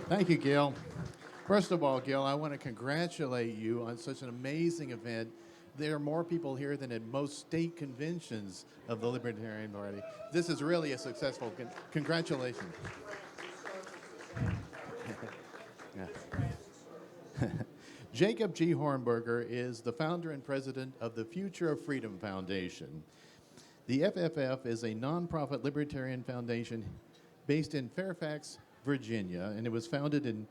Thank you, Gil. First of all, Gil, I want to congratulate you on such an amazing event. There are more people here than at most state conventions of the Libertarian Party. This is really a successful. Congratulations. Yeah. Jacob G. Hornberger is the founder and president of the Future of Freedom Foundation. The FFF is a nonprofit libertarian foundation based in Fairfax, Virginia, and it was founded in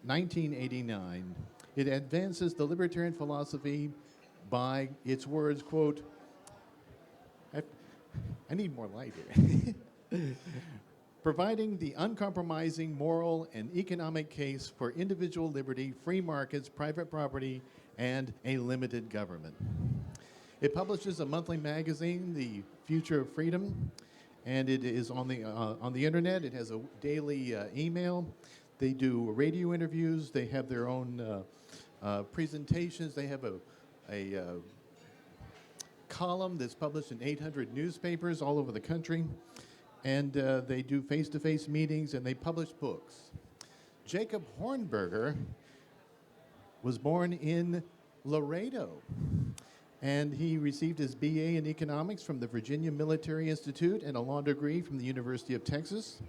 1989. It advances the libertarian philosophy by its words, quote, I need more light here. Providing the uncompromising moral and economic case for individual liberty, free markets, private property, and a limited government. It publishes a monthly magazine, The Future of Freedom, and it is on the internet. It has a daily email. They do radio interviews. They have their own presentations. They have a column that's published in 800 newspapers all over the country. And they do face-to-face meetings, and they publish books. Jacob Hornberger was born in Laredo, and he received his BA in economics from the Virginia Military Institute and a law degree from the University of Texas.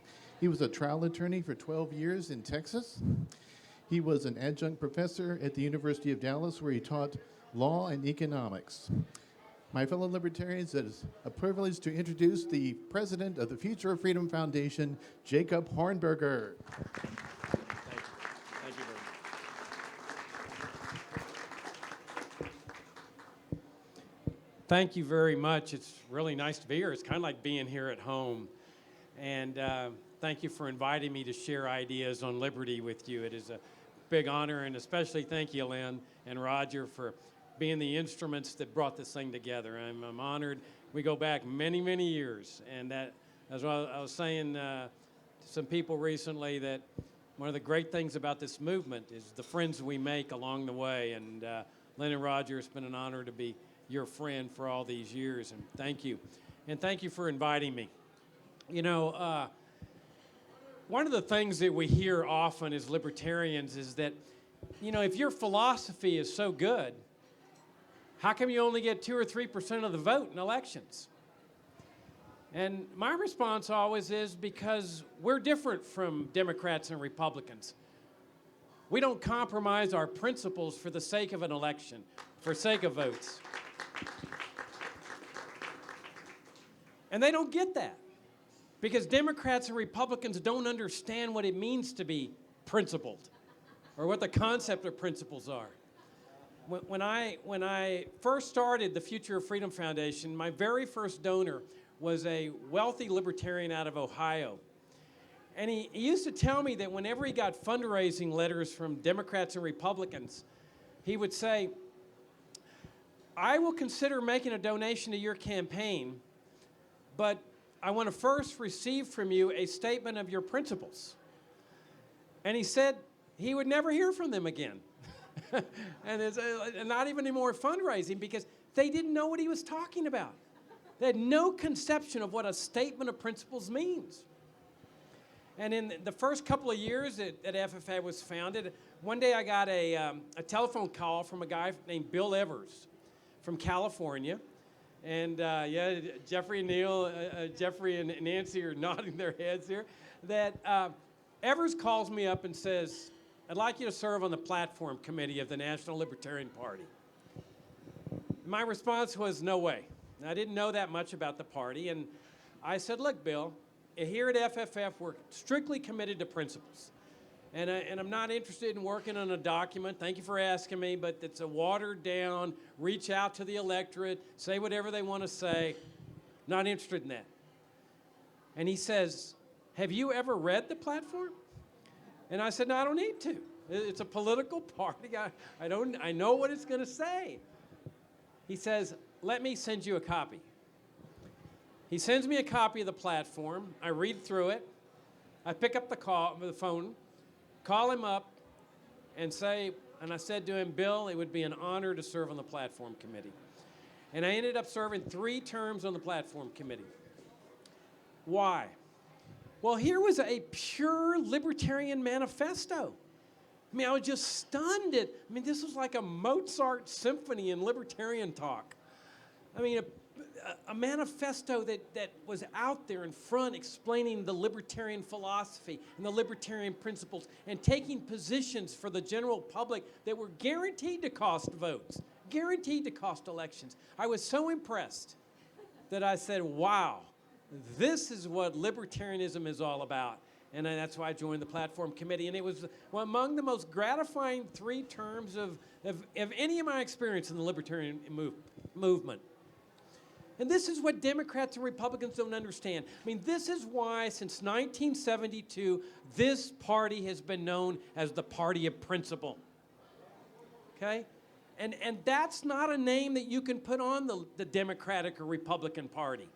He was a trial attorney for 12 years in Texas. He was an adjunct professor at the University of Dallas, where he taught law and economics. My fellow libertarians, it is a privilege to introduce the president of the Future of Freedom Foundation, Jacob Hornberger. Thank you. Thank you very much. Thank you very much. It's really nice to be here. It's kind of like being here at home. And thank you for inviting me to share ideas on liberty with you. It is a big honor, and especially thank you, Lynn and Roger, for being the instruments that brought this thing together. I'm honored. We go back many, many years, and that, as I was saying to some people recently, that one of the great things about this movement is the friends we make along the way. And Lynn and Roger, it's been an honor to be your friend for all these years, and thank you. And thank you for inviting me. You know, one of the things that we hear often as libertarians is that, you know, if your philosophy is so good, how come you only get 2 or 3% of the vote in elections? And my response always is because we're different from Democrats and Republicans. We don't compromise our principles for the sake of an election, for sake of votes. And they don't get that because Democrats and Republicans don't understand what it means to be principled or what the concept of principles are. When I first started the Future of Freedom Foundation, my very first donor was a wealthy libertarian out of Ohio. And he used to tell me that whenever he got fundraising letters from Democrats and Republicans, he would say, I will consider making a donation to your campaign, but I want to first receive from you a statement of your principles. And he said he would never hear from them again. And it's not even any more fundraising because they didn't know what he was talking about. They had no conception of what a statement of principles means. And in the first couple of years that FFA was founded, one day I got a telephone call from a guy named Bill Evers from California. And yeah, Jeffrey and Neil, Jeffrey and Nancy are nodding their heads here. That Evers calls me up and says, I'd like you to serve on the platform committee of the National Libertarian Party. My response was, no way. I didn't know that much about the party. And I said, look, Bill, here at FFF, we're strictly committed to principles. And I'm not interested in working on a document. Thank you for asking me, but it's a watered down, reach out to the electorate, say whatever they want to say. Not interested in that. And he says, have you ever read the platform? And I said, no, I don't need to. It's a political party. I know what it's going to say. He says, let me send you a copy. He sends me a copy of the platform. I read through it. I pick up the phone, call him up, and I said to him, Bill, it would be an honor to serve on the platform committee. And I ended up serving 3 terms on the platform committee. Why? Well, here was a pure libertarian manifesto. I mean, I was just stunned this was like a Mozart symphony in libertarian talk. I mean, a manifesto that was out there in front explaining the libertarian philosophy and the libertarian principles and taking positions for the general public that were guaranteed to cost votes, guaranteed to cost elections. I was so impressed that I said, wow, this is what libertarianism is all about. And that's why I joined the platform committee. And it was among the most gratifying 3 terms of any of my experience in the libertarian movement. And this is what Democrats and Republicans don't understand. I mean, this is why since 1972, this party has been known as the party of principle. Okay? And that's not a name that you can put on the Democratic or Republican Party.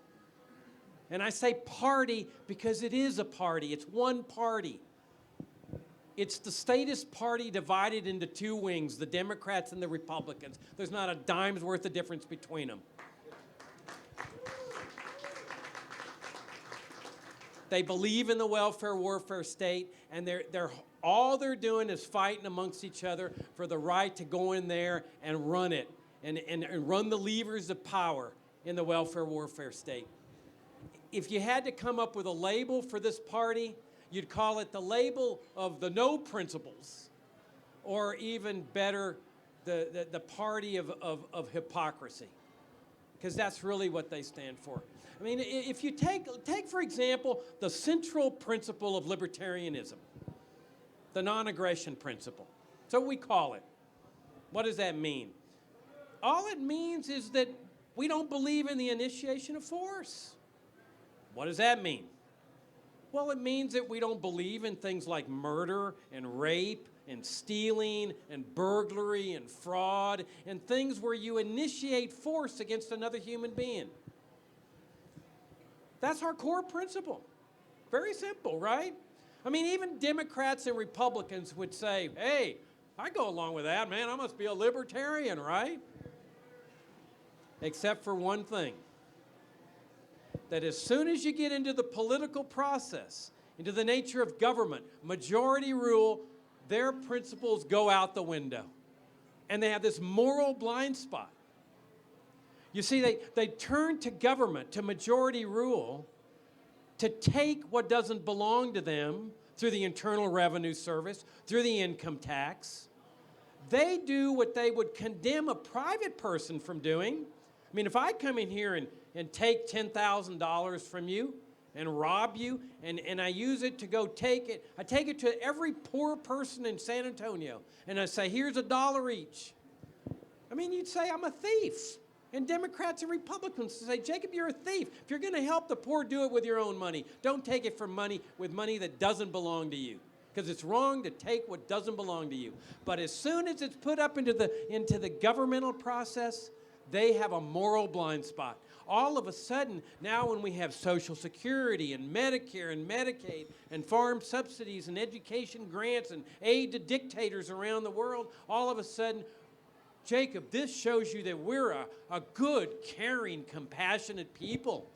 And I say party because it is a party. It's one party. It's the statist party divided into 2 wings, the Democrats and the Republicans. There's not a dime's worth of difference between them. They believe in the welfare warfare state, and all they're doing is fighting amongst each other for the right to go in there and run it, and run the levers of power in the welfare warfare state. If you had to come up with a label for this party, you'd call it the label of the no principles, or even better, the party of hypocrisy, because that's really what they stand for. I mean, if you take, for example, the central principle of libertarianism, the non-aggression principle. So we call it. What does that mean? All it means is that we don't believe in the initiation of force. What does that mean? Well, it means that we don't believe in things like murder and rape and stealing and burglary and fraud and things where you initiate force against another human being. That's our core principle. Very simple, right? I mean, even Democrats and Republicans would say, hey, I go along with that, man. I must be a libertarian, right? Except for one thing. That as soon as you get into the political process, into the nature of government, majority rule, their principles go out the window. And they have this moral blind spot. You see, they turn to government, to majority rule, to take what doesn't belong to them through the Internal Revenue Service, through the income tax. They do what they would condemn a private person from doing. I mean, if I come in here and take $10,000 from you and rob you, and I use it to go take it, I take it to every poor person in San Antonio, and I say, here's $1 each. I mean, you'd say I'm a thief. And Democrats and Republicans say, Jacob, you're a thief. If you're going to help the poor, do it with your own money. Don't take it from money that doesn't belong to you. Because it's wrong to take what doesn't belong to you. But as soon as it's put up into the governmental process, they have a moral blind spot. All of a sudden, now when we have Social Security and Medicare and Medicaid and farm subsidies and education grants and aid to dictators around the world, all of a sudden, Jacob, this shows you that we're a good, caring, compassionate people.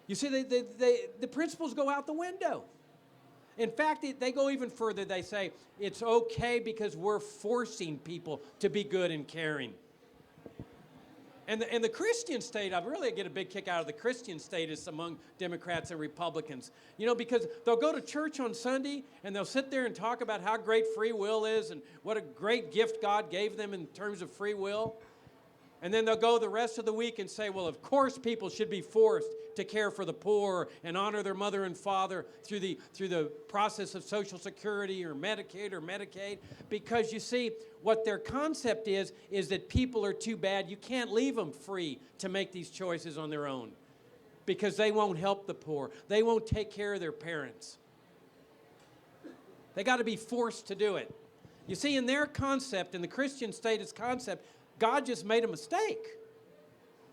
You see, the principles go out the window. In fact, they go even further. They say it's okay because we're forcing people to be good and caring. And the Christian state, I really get a big kick out of the Christian status among Democrats and Republicans. You know, because they'll go to church on Sunday and they'll sit there and talk about how great free will is and what a great gift God gave them in terms of free will. And then they'll go the rest of the week and say, well, of course people should be forced to care for the poor and honor their mother and father through the process of Social Security or Medicaid or Medicaid. Because you see, what their concept is that people are too bad. You can't leave them free to make these choices on their own because they won't help the poor. They won't take care of their parents. They got to be forced to do it. You see, in their concept, in the Christian status concept, God just made a mistake.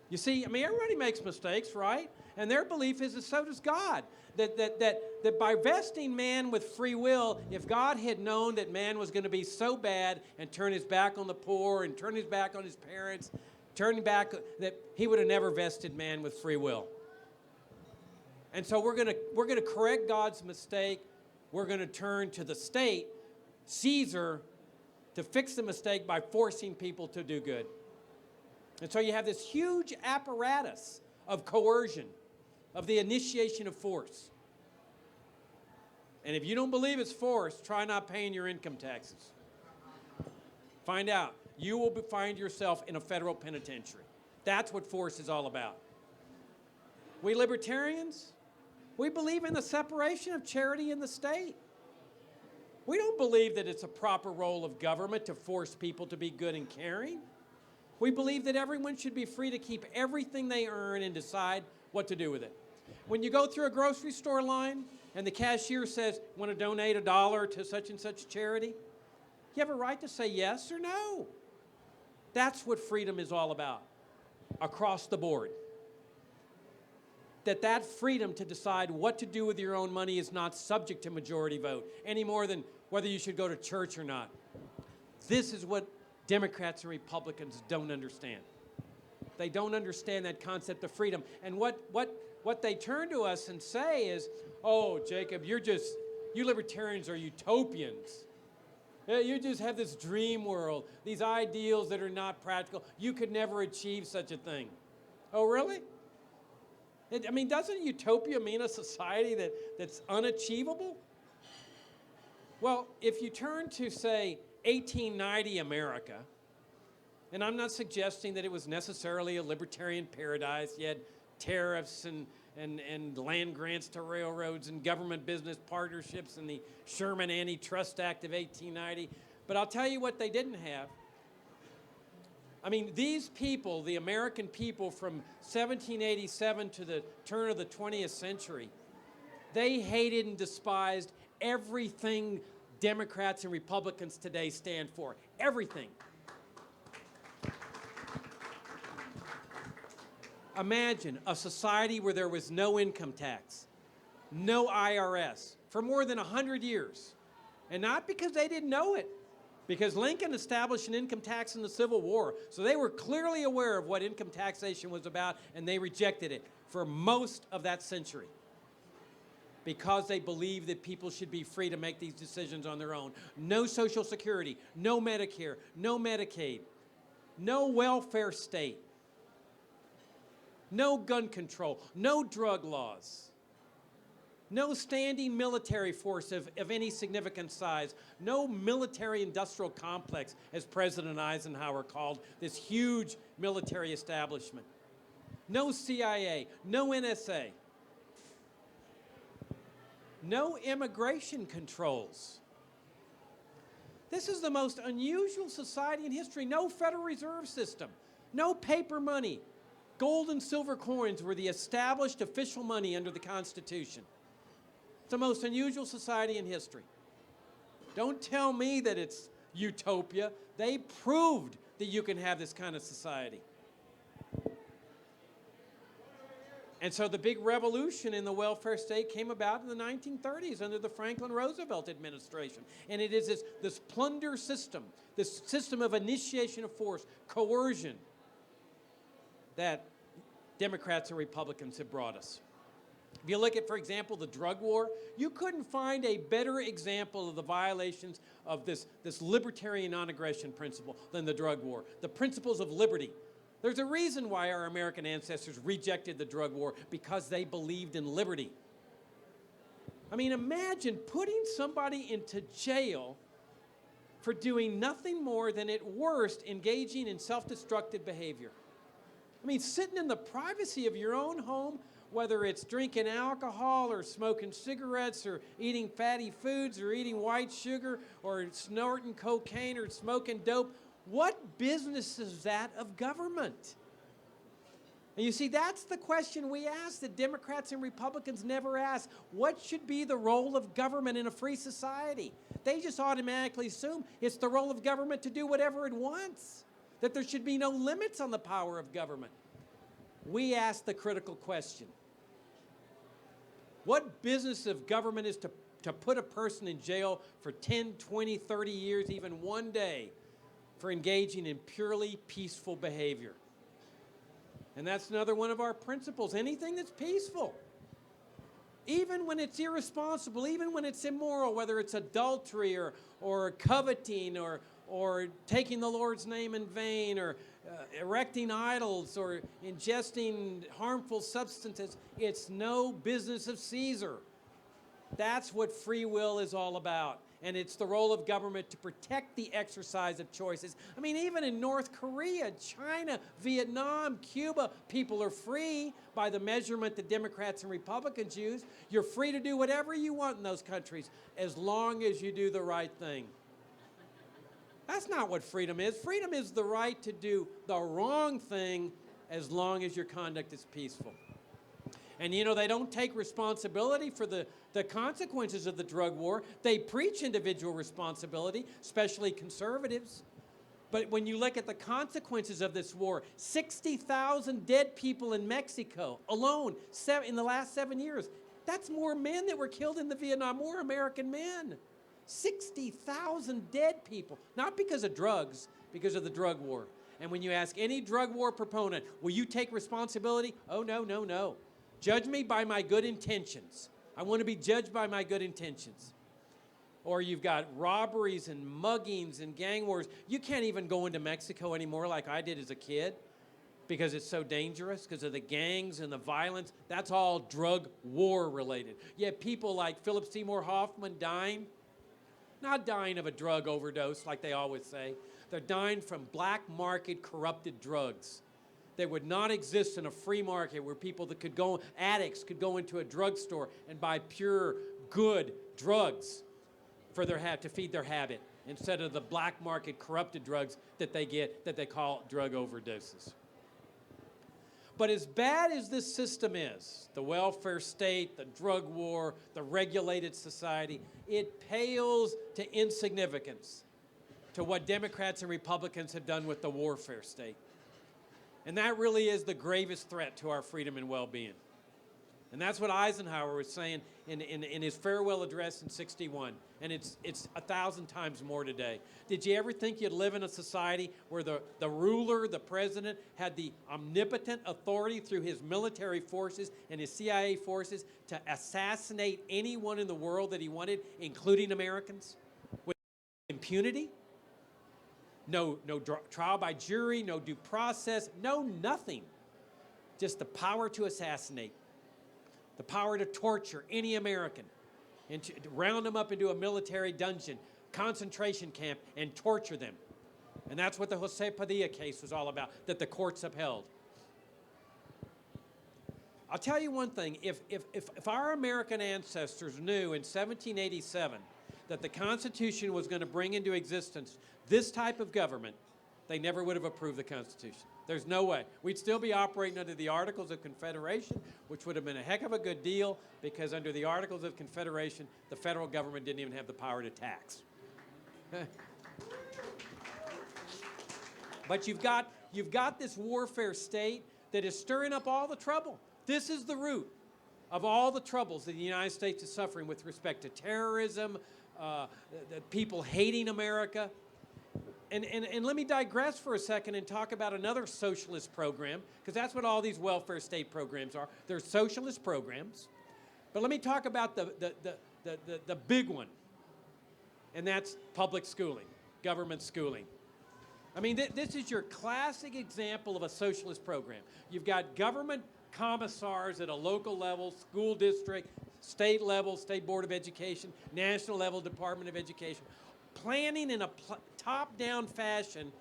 You see, I mean, everybody makes mistakes, right? And their belief is that so does God. That by vesting man with free will, if God had known that man was going to be so bad and turn his back on the poor and turn his back on his parents, turning back, that he would have never vested man with free will. And so we're going to correct God's mistake. We're going to turn to the state, Caesar, to fix the mistake by forcing people to do good. And so you have this huge apparatus of coercion, of the initiation of force. And if you don't believe it's force, try not paying your income taxes. Find out. You will find yourself in a federal penitentiary. That's what force is all about. We libertarians, we believe in the separation of charity and the state. We don't believe that it's a proper role of government to force people to be good and caring. We believe that everyone should be free to keep everything they earn and decide what to do with it. When you go through a grocery store line and the cashier says, want to donate $1 to such and such charity, you have a right to say yes or no. That's what freedom is all about, across the board. That freedom to decide what to do with your own money is not subject to majority vote, any more than whether you should go to church or not. This is what Democrats and Republicans don't understand. They don't understand that concept of freedom. And what they turn to us and say is, oh, Jacob, you libertarians are utopians. You just have this dream world, these ideals that are not practical. You could never achieve such a thing. Oh, really? Doesn't utopia mean a society that's unachievable? Well, if you turn to, say, 1890 America, and I'm not suggesting that it was necessarily a libertarian paradise. You had tariffs and land grants to railroads and government business partnerships and the Sherman Antitrust Act of 1890. But I'll tell you what they didn't have. These people, the American people from 1787 to the turn of the 20th century, they hated and despised everything Democrats and Republicans today stand for. Everything. Imagine a society where there was no income tax, no IRS, for more than 100 years. And not because they didn't know it, because Lincoln established an income tax in the Civil War. So they were clearly aware of what income taxation was about, and they rejected it for most of that century, because they believed that people should be free to make these decisions on their own. No Social Security, no Medicare, no Medicaid, no welfare state, no gun control, no drug laws, no standing military force of any significant size, no military-industrial complex, as President Eisenhower called this huge military establishment, no CIA, no NSA, no immigration controls. This is the most unusual society in history. No Federal Reserve System, no paper money. Gold and silver coins were the established official money under the Constitution. It's the most unusual society in history. Don't tell me that it's utopia. They proved that you can have this kind of society. And so the big revolution in the welfare state came about in the 1930s under the Franklin Roosevelt administration. And it is this plunder system, this system of initiation of force, coercion, that Democrats and Republicans have brought us. If you look at, for example, the drug war, you couldn't find a better example of the violations of this libertarian non-aggression principle than the drug war, the principles of liberty. There's a reason why our American ancestors rejected the drug war, because they believed in liberty. Imagine putting somebody into jail for doing nothing more than, at worst, engaging in self-destructive behavior. Sitting in the privacy of your own home, whether it's drinking alcohol or smoking cigarettes or eating fatty foods or eating white sugar or snorting cocaine or smoking dope, what business is that of government? And you see, that's the question we ask that Democrats and Republicans never ask. What should be the role of government in a free society? They just automatically assume it's the role of government to do whatever it wants, that there should be no limits on the power of government. We ask the critical question. What business of government is to put a person in jail for 10, 20, 30 years, even one day, for engaging in purely peaceful behavior? And that's another one of our principles. Anything that's peaceful. even when it's irresponsible, even when it's immoral, whether it's adultery or coveting or taking the Lord's name in vain or erecting idols or ingesting harmful substances, it's no business of Caesar. That's what free will is all about. And it's the role of government to protect the exercise of choices. I mean, even in North Korea, China, Vietnam, Cuba, people are free by the measurement that Democrats and Republicans use. You're free to do whatever you want in those countries as long as you do the right thing. That's not what freedom is. Freedom is the right to do the wrong thing as long as your conduct is peaceful. And you know, they don't take responsibility for the consequences of the drug war. They preach individual responsibility, especially conservatives. But when you look at the consequences of this war, 60,000 dead people in Mexico alone in the last 7 years. That's more men that were killed in the Vietnam War, American men. 60,000 dead people, not because of drugs, because of the drug war. And when you ask any drug war proponent, will you take responsibility? Oh, no, no, no. Judge me by my good intentions. I want to be judged by my good intentions. Or you've got robberies and muggings and gang wars. You can't even go into Mexico anymore like I did as a kid because it's so dangerous because of the gangs and the violence. That's all drug war related. You have people like Philip Seymour Hoffman dying, not dying of a drug overdose like they always say. They're dying from black market corrupted drugs that would not exist in a free market where people that could go, addicts could go into a drugstore and buy pure, good drugs for their to feed their habit instead of the black market corrupted drugs that they get that they call drug overdoses. But as bad as this system is, the welfare state, the drug war, the regulated society, it pales to insignificance to what Democrats and Republicans have done with the warfare state. And that really is the gravest threat to our freedom and well-being. And that's what Eisenhower was saying in his farewell address in '61. And it's 1,000 times more today. Did you ever think you'd live in a society where the ruler, the president, had the omnipotent authority through his military forces and his CIA forces to assassinate anyone in the world that he wanted, including Americans, with impunity? No trial by jury, no due process, no nothing. Just the power to assassinate, the power to torture any American, and to round them up into a military dungeon, concentration camp, and torture them. And that's what the Jose Padilla case was all about, that the courts upheld. I'll tell you one thing, if our American ancestors knew in 1787 that the Constitution was going to bring into existence this type of government, they never would have approved the Constitution. There's no way. We'd still be operating under the Articles of Confederation, which would have been a heck of a good deal because under the Articles of Confederation, the federal government didn't even have the power to tax. But you've got this warfare state that is stirring up all the trouble. This is the root of all the troubles that the United States is suffering with respect to terrorism, the people hating America. And let me digress for a second and talk about another socialist program, because that's what all these welfare state programs are. They're socialist programs. But let me talk about the big one, and that's public schooling, government schooling. I mean, this is your classic example of a socialist program. You've got government commissars at a local level, school district, state level, State Board of Education, national level, Department of Education, planning in a top-down fashion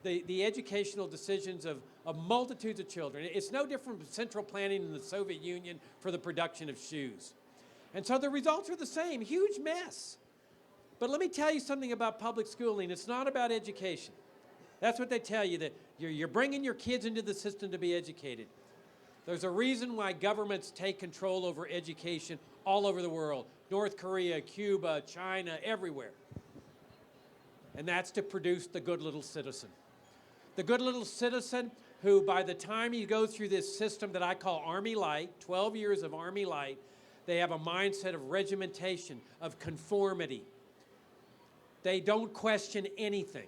the educational decisions of multitudes of children. It's no different from central planning in the Soviet Union for the production of shoes. And so the results are the same, huge mess. But let me tell you something about public schooling. It's not about education. That's what they tell you, that you're bringing your kids into the system to be educated. There's a reason why governments take control over education all over the world. North Korea, Cuba, China, everywhere. And that's to produce the good little citizen. The good little citizen who, by the time you go through this system that I call Army Light, 12 years of Army Light, they have a mindset of regimentation, of conformity. They don't question anything.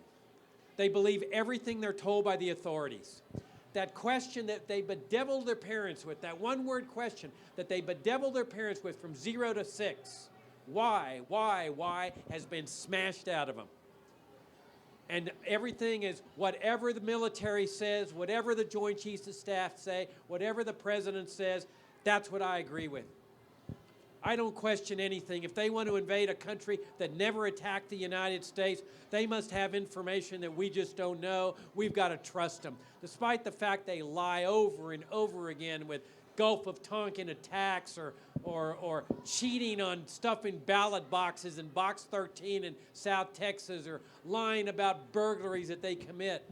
They believe everything they're told by the authorities. that question that they bedeviled their parents with, that one-word question that they bedeviled their parents with from 0 to 6, why, has been smashed out of them. And everything is whatever the military says, whatever the Joint Chiefs of Staff say, whatever the president says, that's what I agree with. I don't question anything. If they want to invade a country that never attacked the United States, they must have information that we just don't know. We've got to trust them. Despite the fact they lie over and over again with Gulf of Tonkin attacks or cheating on stuff in ballot boxes in Box 13 in South Texas, or lying about burglaries that they commit.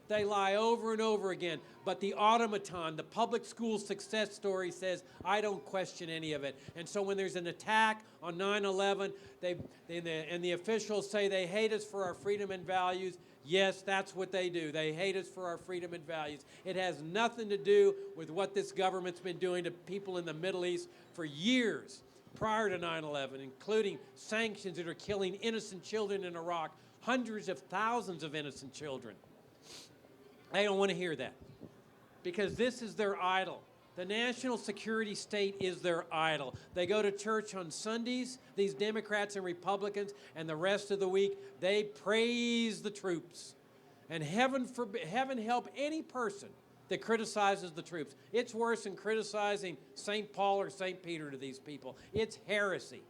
They lie over and over again. But the automaton, the public school success story says, I don't question any of it. And so when there's an attack on 9/11, and the officials say they hate us for our freedom and values, yes, that's what they do. They hate us for our freedom and values. It has nothing to do with what this government's been doing to people in the Middle East for years prior to 9/11, including sanctions that are killing innocent children in Iraq, hundreds of thousands of innocent children. I don't want to hear that, because this is their idol. The national security state is their idol. They go to church on Sundays, these Democrats and Republicans, and the rest of the week they praise the troops. And heaven help any person that criticizes the troops. It's worse than criticizing St. Paul or St. Peter to these people. It's heresy.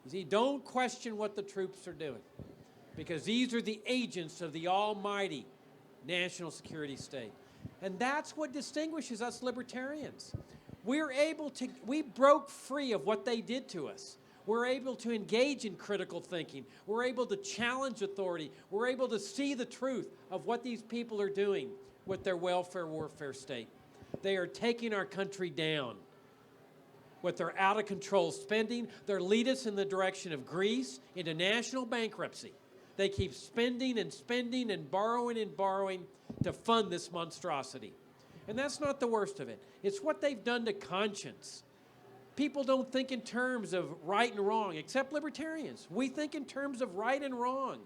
You see, don't question what the troops are doing, because these are the agents of the almighty national security state. And that's what distinguishes us libertarians. We broke free of what they did to us. We're able to engage in critical thinking. We're able to challenge authority. We're able to see the truth of what these people are doing with their welfare warfare state. They are taking our country down with their out-of-control spending. They lead us in the direction of Greece, into national bankruptcy. They keep spending and spending and borrowing to fund this monstrosity. And that's not the worst of it. It's what they've done to conscience. People don't think in terms of right and wrong, except libertarians. We think in terms of right and wrong,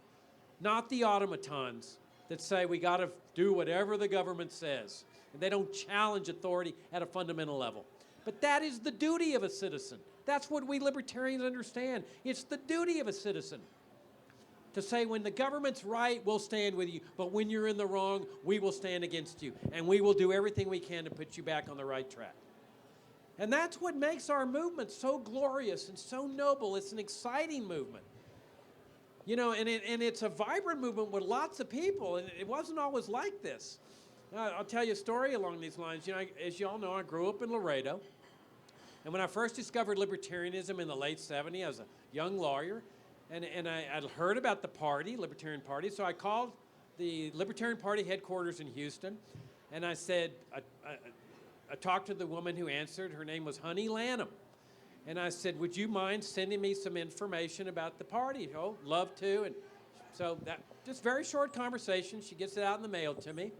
not the automatons that say we got to do whatever the government says. And they don't challenge authority at a fundamental level. But that is the duty of a citizen. That's what we libertarians understand. It's the duty of a citizen to say, when the government's right, we'll stand with you, but when you're in the wrong, we will stand against you, and we will do everything we can to put you back on the right track. And that's what makes our movement so glorious and so noble. It's an exciting movement. You know, and it's a vibrant movement with lots of people, and it wasn't always like this. I'll tell you a story along these lines. You know, as you all know, I grew up in Laredo, and when I first discovered libertarianism in the late 70s, I was a young lawyer. And I'd heard about the party, Libertarian Party, so I called the Libertarian Party headquarters in Houston, and I said, I talked to the woman who answered. Her name was Honey Lanham. And I said, would you mind sending me some information about the party? Oh, love to. And so that just very short conversation. She gets it out in the mail to me.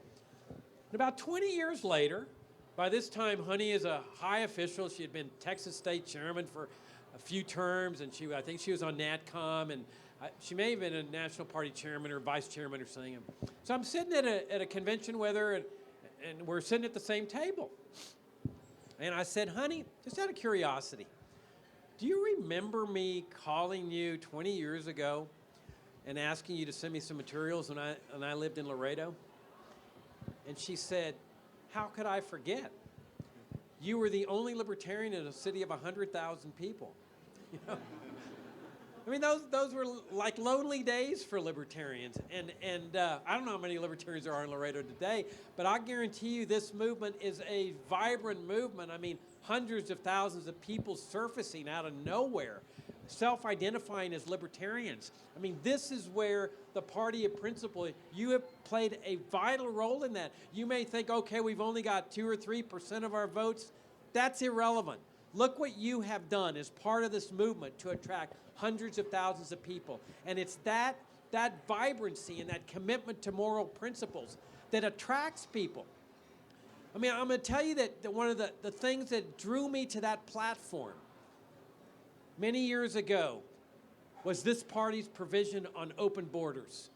And about 20 years later, by this time, Honey is a high official. She had been Texas State Chairman for a few terms, and I think she was on NatCom, and she may have been a National Party Chairman or Vice Chairman or something. So I'm sitting at a convention with her, and we're sitting at the same table. And I said, Honey, just out of curiosity, do you remember me calling you 20 years ago and asking you to send me some materials when I lived in Laredo? And she said, how could I forget? You were the only libertarian in a city of 100,000 people. You know? I mean, those were like lonely days for libertarians. And I don't know how many libertarians there are in Laredo today, but I guarantee you this movement is a vibrant movement. I mean, hundreds of thousands of people surfacing out of nowhere, self-identifying as libertarians. I mean, this is where the party of principle, you have played a vital role in that. You may think, okay, we've only got 2 or 3% of our votes. That's irrelevant. Look what you have done as part of this movement to attract hundreds of thousands of people. And it's that vibrancy and that commitment to moral principles that attracts people. I mean, I'm going to tell you that one of the things that drew me to that platform many years ago was this party's provision on open borders.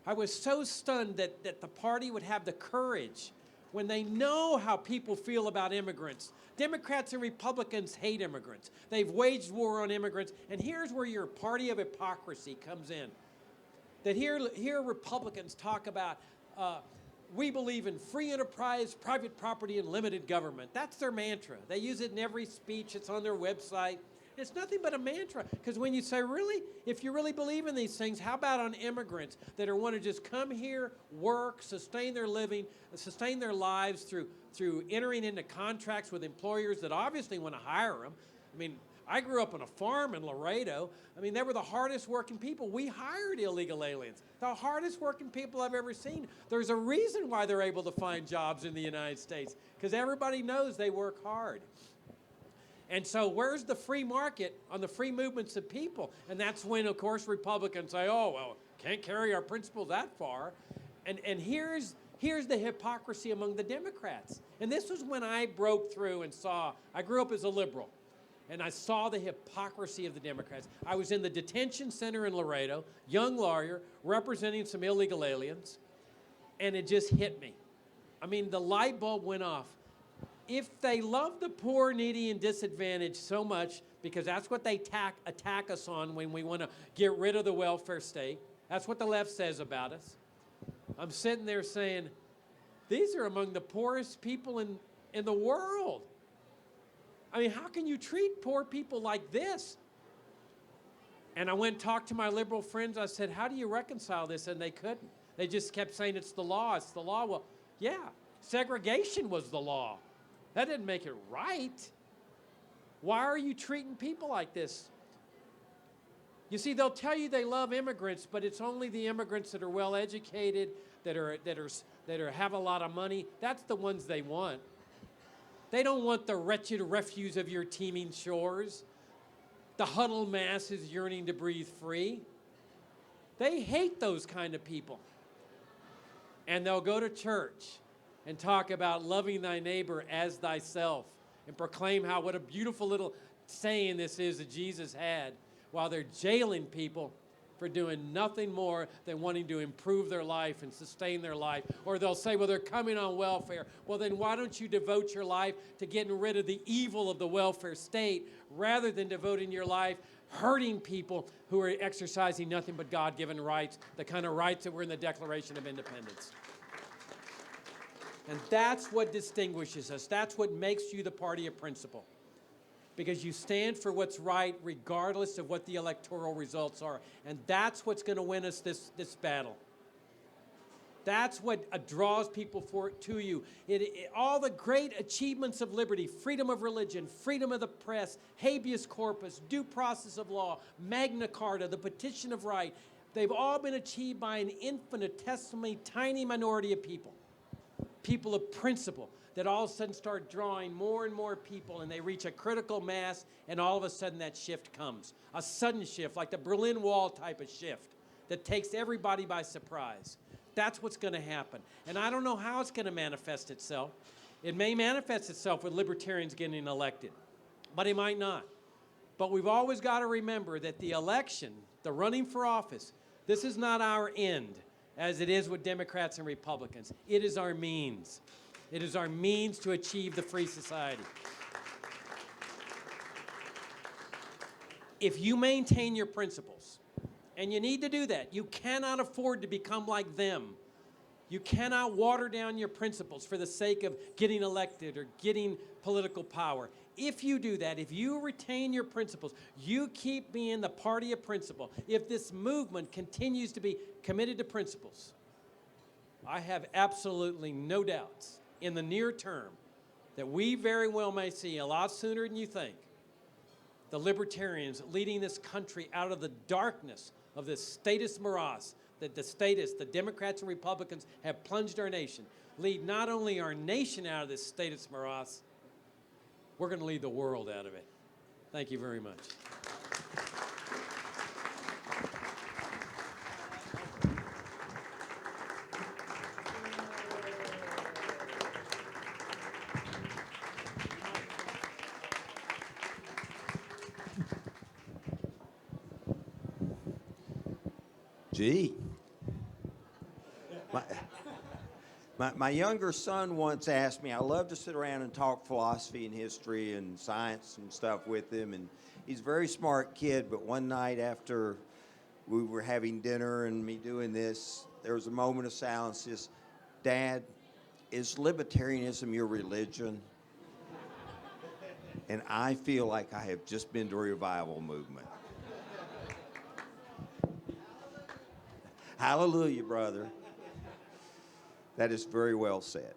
I was so stunned that the party would have the courage when they know how people feel about immigrants. Democrats and Republicans hate immigrants. They've waged war on immigrants. And here's where your party of hypocrisy comes in. That here Republicans talk about, we believe in free enterprise, private property, and limited government. That's their mantra. They use it in every speech. It's on their website. It's nothing but a mantra. Because when you say, really, if you really believe in these things, how about on immigrants that want to just come here, work, sustain their living, sustain their lives through entering into contracts with employers that obviously want to hire them? I mean, I grew up on a farm in Laredo. I mean, they were the hardest working people. We hired illegal aliens, the hardest working people I've ever seen. There's a reason why they're able to find jobs in the United States, because everybody knows they work hard. And so where's the free market on the free movements of people? And that's when, of course, Republicans say, oh, well, can't carry our principles that far. And here's the hypocrisy among the Democrats. And this was when I broke through and saw, I grew up as a liberal, and I saw the hypocrisy of the Democrats. I was in the detention center in Laredo, young lawyer, representing some illegal aliens, and it just hit me. I mean, the light bulb went off. If they love the poor, needy, and disadvantaged so much, because that's what they attack us on when we want to get rid of the welfare state, that's what the left says about us. I'm sitting there saying, these are among the poorest people in the world. I mean, how can you treat poor people like this? And I went and talked to my liberal friends. I said, how do you reconcile this? And they couldn't. They just kept saying, it's the law, it's the law. Well, yeah, segregation was the law. That didn't make it right. Why are you treating people like this? You see, they'll tell you they love immigrants, but it's only the immigrants that are well educated, that have a lot of money. That's the ones they want. They don't want the wretched refuse of your teeming shores, the huddled masses yearning to breathe free. They hate those kind of people. And they'll go to church and talk about loving thy neighbor as thyself and proclaim what a beautiful little saying this is that Jesus had, while they're jailing people for doing nothing more than wanting to improve their life and sustain their life. Or they'll say, well, they're coming on welfare. Well, then why don't you devote your life to getting rid of the evil of the welfare state rather than devoting your life hurting people who are exercising nothing but God-given rights, the kind of rights that were in the Declaration of Independence. And that's what distinguishes us. That's what makes you the party of principle. Because you stand for what's right regardless of what the electoral results are. And that's what's going to win us this battle. That's what draws people to you. All the great achievements of liberty, freedom of religion, freedom of the press, habeas corpus, due process of law, Magna Carta, the petition of right, they've all been achieved by an infinitesimally tiny minority of people. People of principle that all of a sudden start drawing more and more people, and they reach a critical mass, and all of a sudden that shift comes. A sudden shift, like the Berlin Wall type of shift that takes everybody by surprise. That's what's going to happen. And I don't know how it's going to manifest itself. It may manifest itself with libertarians getting elected, but it might not. But we've always got to remember that the election, the running for office, this is not our end, as it is with Democrats and Republicans. It is our means. It is our means to achieve the free society. If you maintain your principles, and you need to do that, you cannot afford to become like them. You cannot water down your principles for the sake of getting elected or getting political power. If you do that, if you retain your principles, you keep being the party of principle. If this movement continues to be committed to principles, I have absolutely no doubts in the near term that we very well may see a lot sooner than you think the libertarians leading this country out of the darkness of this statist morass that the Democrats and Republicans have plunged our nation, lead not only our nation out of this statist morass, we're going to lead the world out of it. Thank you very much. Gee, My younger son once asked me, I love to sit around and talk philosophy and history and science and stuff with him, and he's a very smart kid, but one night after we were having dinner and me doing this, there was a moment of silence. He says, Dad, is libertarianism your religion? And I feel like I have just been to a revival movement. Hallelujah, brother. That is very well said.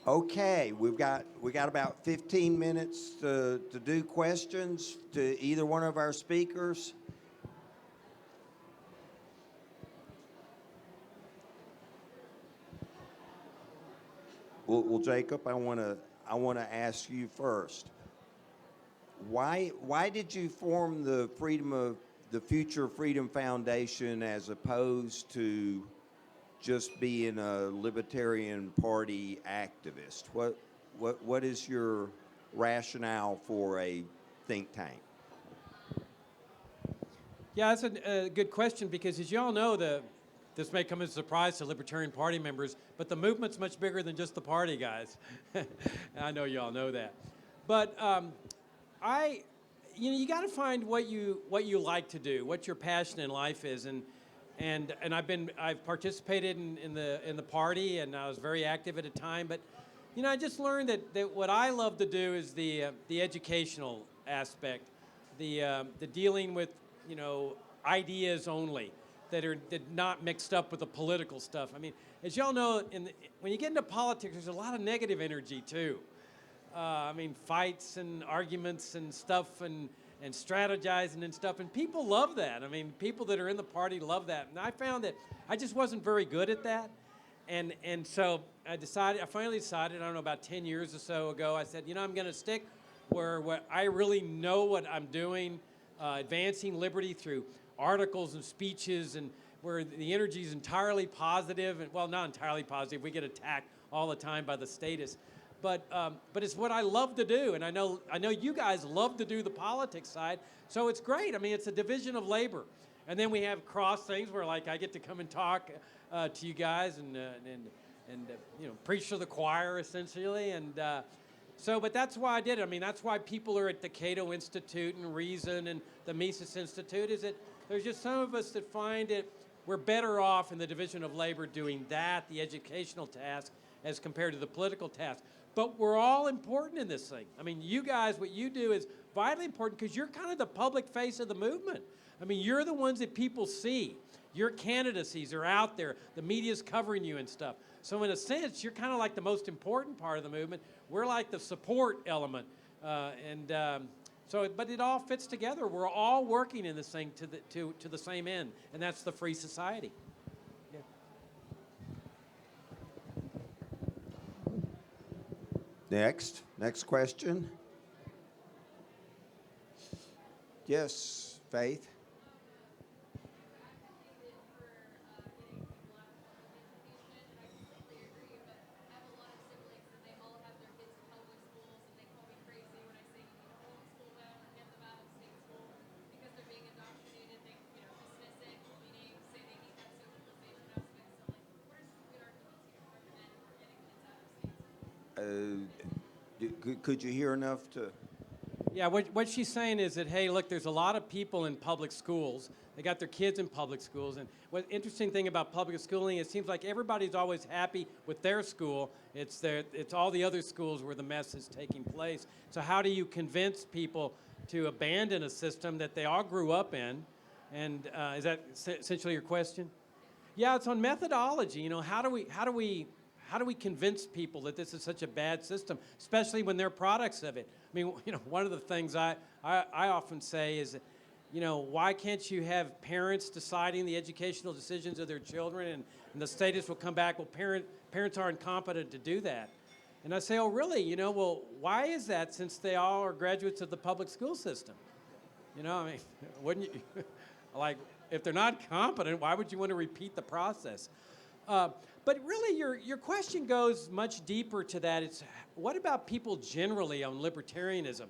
Okay, we got about 15 minutes to do questions to either one of our speakers. Well, Jacob, I want to ask you first. Why did you form the Future Freedom Foundation as opposed to just being a Libertarian Party activist? What is your rationale for a think tank? Yeah, that's a good question because, as you all know, this may come as a surprise to Libertarian Party members, but the movement's much bigger than just the party, guys. I know you all know that. But you got to find what you like to do, what your passion in life is, and I've participated in the party, and I was very active at a time. But I just learned that what I love to do is the educational aspect, the dealing with ideas only that are not mixed up with the political stuff. I mean, as y'all know, when you get into politics, there's a lot of negative energy too. Fights and arguments and stuff and strategizing and stuff. And people love that. I mean, people that are in the party love that. And I found that I just wasn't very good at that. And so I finally decided, I don't know, about 10 years or so ago, I said, I'm going to stick where I really know what I'm doing, advancing liberty through articles and speeches, and where the energy is entirely positive. And, well, not entirely positive. We get attacked all the time by the statists. But it's what I love to do, and I know you guys love to do the politics side, so it's great. I mean, it's a division of labor, and then we have cross things where, like, I get to come and talk to you guys and preach to the choir essentially, and but that's why I did it. I mean, that's why people are at the Cato Institute and Reason and the Mises Institute. Is that there's just some of us that find it we're better off in the division of labor doing that, the educational task, as compared to the political task. But we're all important in this thing. I mean, you guys, what you do is vitally important because you're kind of the public face of the movement. I mean, you're the ones that people see. Your candidacies are out there. The media's covering you and stuff. So in a sense, you're kind of like the most important part of the movement. We're like the support element. But it all fits together. We're all working in this thing to the same end, and that's the free society. Next question. Yes, Faith. Could you hear enough to? Yeah, what she's saying is that, hey, look, there's a lot of people in public schools. They got their kids in public schools. And what interesting thing about public schooling, it seems like everybody's always happy with their school. It's all the other schools where the mess is taking place. So how do you convince people to abandon a system that they all grew up in? And is that essentially your question? Yeah, it's on methodology. How do we convince people that this is such a bad system, especially when they're products of it? I mean, one of the things I often say is, why can't you have parents deciding the educational decisions of their children, and the statists will come back, well, parents are incompetent to do that. And I say, oh, really? Well, why is that, since they all are graduates of the public school system? Wouldn't you, like, if they're not competent, why would you want to repeat the process? But really, your question goes much deeper to that. It's what about people generally on libertarianism?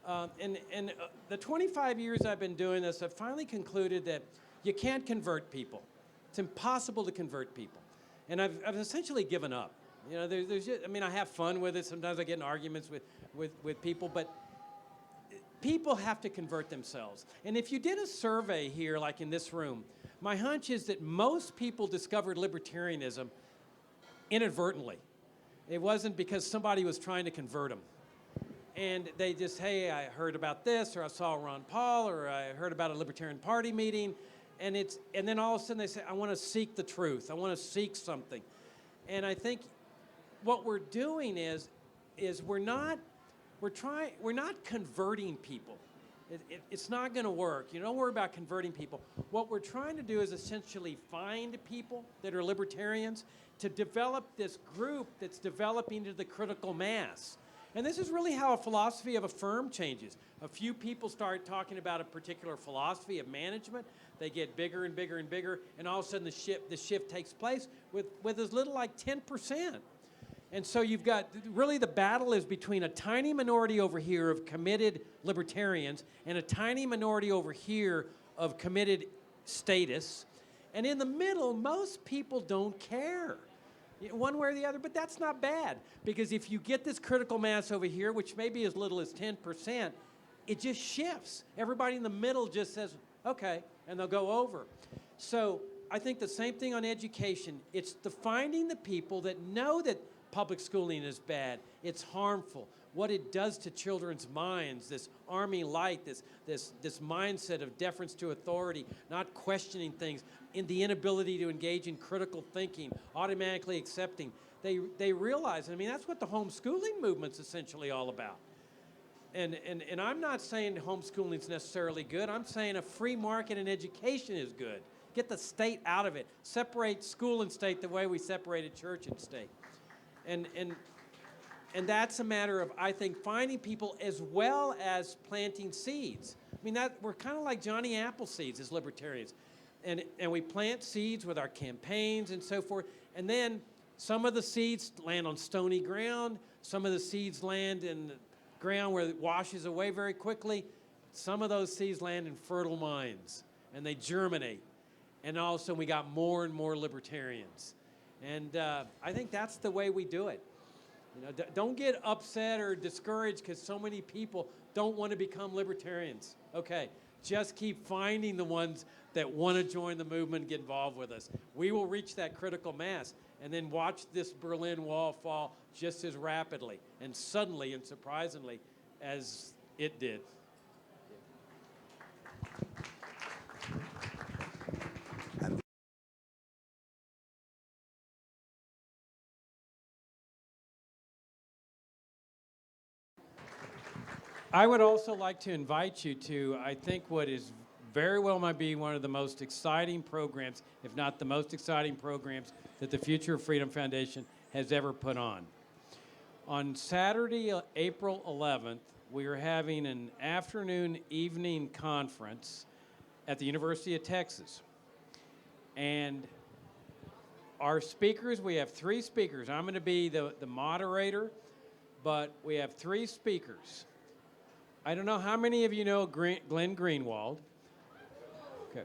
The 25 years I've been doing this, I've finally concluded that you can't convert people. It's impossible to convert people. And I've essentially given up. You know, there's just, I mean, I have fun with it. Sometimes I get in arguments with people, but people have to convert themselves. And if you did a survey here, like in this room, my hunch is that most people discovered libertarianism inadvertently. It wasn't because somebody was trying to convert them. And they just, hey, I heard about this, or I saw Ron Paul, or I heard about a Libertarian Party meeting, and then all of a sudden they say, I want to seek the truth. I want to seek something. And I think what we're doing is we're not converting people. It's not going to work. You don't worry about converting people. What we're trying to do is essentially find people that are libertarians to develop this group that's developing to the critical mass. And this is really how a philosophy of a firm changes. A few people start talking about a particular philosophy of management. They get bigger and bigger and bigger, and all of a sudden the shift takes place with as little like 10%. And so you've got, really the battle is between a tiny minority over here of committed libertarians and a tiny minority over here of committed statists. And in the middle, most people don't care. One way or the other, but that's not bad, because if you get this critical mass over here, which may be as little as 10%, it just shifts. Everybody in the middle just says, okay, and they'll go over. So I think the same thing on education. It's finding the people that know that public schooling is bad, it's harmful, what it does to children's minds, this army light, this mindset of deference to authority, not questioning things, in the inability to engage in critical thinking, automatically accepting. They realize, I mean, that's what the homeschooling movement's essentially all about. And I'm not saying homeschooling's necessarily good. I'm saying a free market in education is good. Get the state out of it. Separate school and state the way we separated church and state. And that's a matter of, I think, finding people as well as planting seeds. I mean, we're kind of like Johnny Appleseeds as libertarians. And we plant seeds with our campaigns and so forth. And then some of the seeds land on stony ground. Some of the seeds land in ground where it washes away very quickly. Some of those seeds land in fertile minds, and they germinate. And all of a sudden, we got more and more libertarians. And I think that's the way we do it. You know, don't get upset or discouraged because so many people don't want to become libertarians. Okay, just keep finding the ones that want to join the movement and get involved with us. We will reach that critical mass and then watch this Berlin Wall fall just as rapidly and suddenly and surprisingly as it did. I would also like to invite you to, I think, what is very well might be one of the most exciting programs, if not the most exciting programs, that the Future of Freedom Foundation has ever put on. On Saturday, April 11th, we are having an afternoon-evening conference at the University of Texas. And our speakers, we have 3 speakers. I'm going to be the moderator, but we have 3 speakers. I don't know how many of you know Glenn Greenwald. Okay.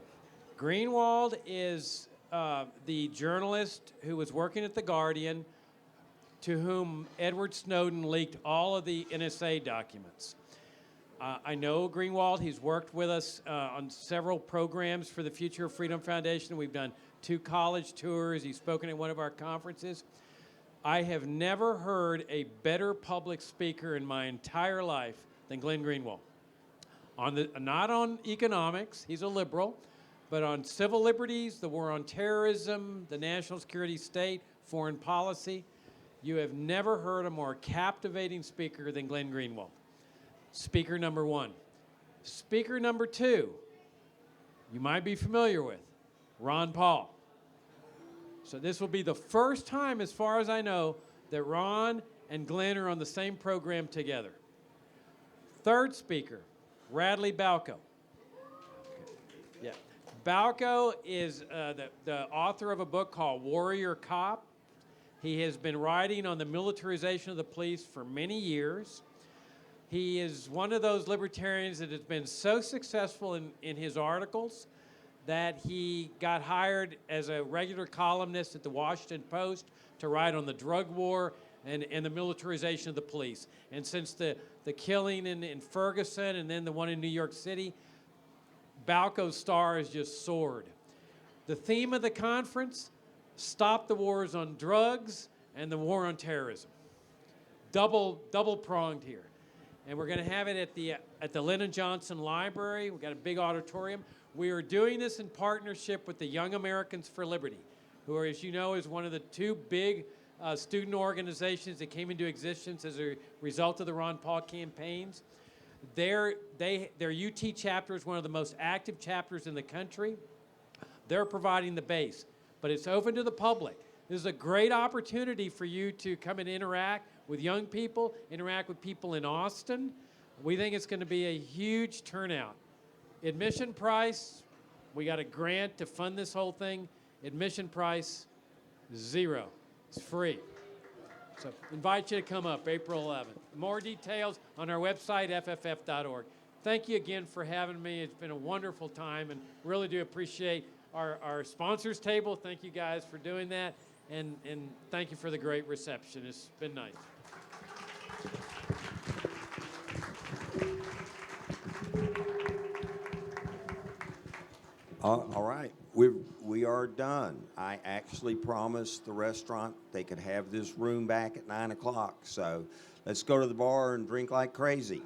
Greenwald is the journalist who was working at The Guardian, to whom Edward Snowden leaked all of the NSA documents. I know Greenwald. He's worked with us on several programs for the Future of Freedom Foundation. We've done 2 college tours. He's spoken at one of our conferences. I have never heard a better public speaker in my entire life than Glenn Greenwald. Not on economics, he's a liberal, but on civil liberties, the war on terrorism, the national security state, foreign policy. You have never heard a more captivating speaker than Glenn Greenwald. Speaker number 1. Speaker number 2, you might be familiar with, Ron Paul. So this will be the first time, as far as I know, that Ron and Glenn are on the same program together. Third speaker, Radley Balco. Yeah. Balco is the author of a book called Warrior Cop. He has been writing on the militarization of the police for many years. He is one of those libertarians that has been so successful in his articles that he got hired as a regular columnist at the Washington Post to write on the drug war and the militarization of the police. And since the killing in Ferguson and then the one in New York City, Balco's star has just soared. The theme of the conference, stop the wars on drugs and the war on terrorism. Double pronged here. And we're going to have it at the Lyndon Johnson Library. We've got a big auditorium. We are doing this in partnership with the Young Americans for Liberty, who are, as you know, is one of the two big student organizations that came into existence as a result of the Ron Paul campaigns. Their UT chapter is one of the most active chapters in the country. They're providing the base, but it's open to the public. This is a great opportunity for you to come and interact with young people, interact with people in Austin. We think it's going to be a huge turnout. Admission price, we got a grant to fund this whole thing. Admission price, $0. It's free. So invite you to come up April 11th. More details on our website, fff.org. Thank you again for having me. It's been a wonderful time, and really do appreciate our sponsors table. Thank you guys for doing that, and thank you for the great reception. It's been nice. All right, we are done. I actually promised the restaurant they could have this room back at 9 o'clock. So let's go to the bar and drink like crazy.